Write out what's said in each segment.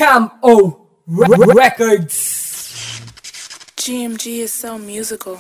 Cam-O Records. GMG is so musical.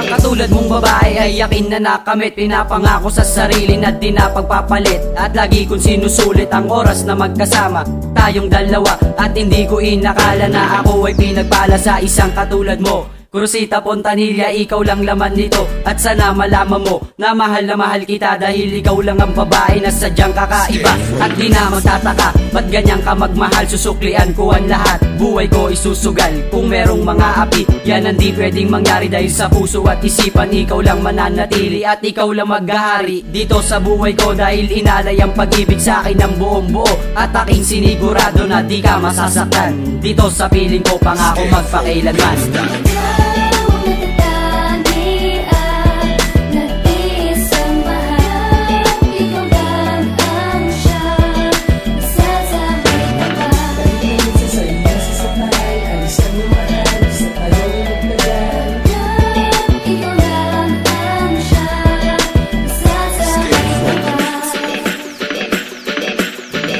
Katulad mong babae ay yakin na nakamit, pinapangako sa sarili na di na pagpapalit. At lagi kong sinusulit ang oras na magkasama tayong dalawa. At hindi ko inakala na ako ay pinagpala sa isang katulad mo. Kurosita Pontanilla, ikaw lang laman nito. At sana malaman mo na mahal kita, dahil ikaw lang ang babae na sadyang kakaiba. At di na magtataka, ba't ganyan ka magmahal? Susuklian ko ang lahat, buhay ko isusugal. Kung merong mga api, yan ang di pwedeng mangyari. Dahil sa puso at isipan, ikaw lang mananatili. At ikaw lang maghahari dito sa buhay ko, dahil inalay ang pag-ibig sa akin ng buong buo. At aking sinigurado na di ka masasaktan dito sa piling ko, pangako magpakailanman.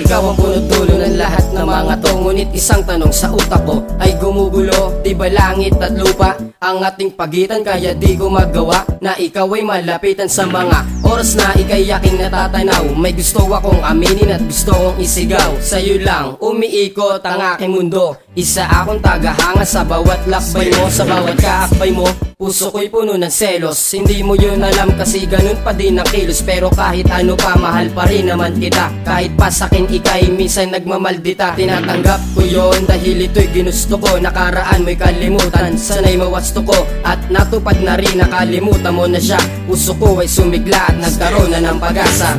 Ikaw ang punot-dulo ng lahat ng mga to. Ngunit isang tanong sa utak ko ay gumugulo, di ba langit at lupa ang ating pagitan? Kaya di ko magawa na ikaw ay malapitan. Sa mga oras na ika'y aking natatanaw, may gusto akong aminin at gusto kong isigaw. Sa'yo lang umiikot ang aking mundo, isa akong tagahanga sa bawat lakbay mo. Sa bawat kaakbay mo, puso ko'y puno ng selos. Hindi mo yun alam kasi ganun pa din ang kilos. Pero kahit ano pa, mahal pa rin naman kita. Kahit pa sa'kin ika'y minsan nagmamaldita, tinatanggap ko yun dahil ito'y ginusto ko. Nakaraan mo'y kalimutan, sana'y mawasto ko. At natupad na rin, nakalimutan mo na siya. Puso ko ay sumigla at nagkaroon na ng pag-asa.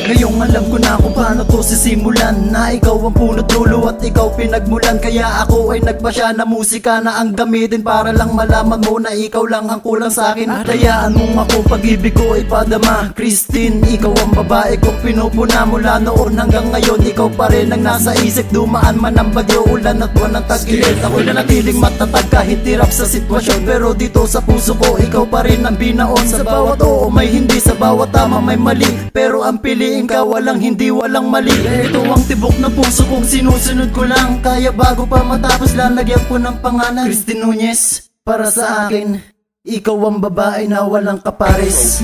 Ngayong alam ko na kung paano to sisimulan, na ikaw ang punot dulo at ikaw pinagmulan. Kaya ako ay nagpasya na musika na ang gamitin para lang malaman mo na ikaw lang ang kulang sa akin. At hayaan mong ako pag-ibig ko ay padama. Christine, ikaw ang babae kong pinupuna mula noon hanggang ngayon. Ikaw pa rin ang nasa isip, dumaan man ang bagyo, ulan at buwan ng tag-init. Ako'y nanatiling matatag kahit hirap sa sitwasyon, pero dito sa puso ko ikaw pa rin ang binaon. Sa bawat oo may hindi, sa bawat tama may mali, pero ang piliin ka walang hindi, walang mali. Ito ang tibok na puso kong sinusunod ko lang. Kaya bago pa matapos lalagyan ko ng pangalan, Christine Nunez. Para sa akin, ikaw ang babae na walang kapares.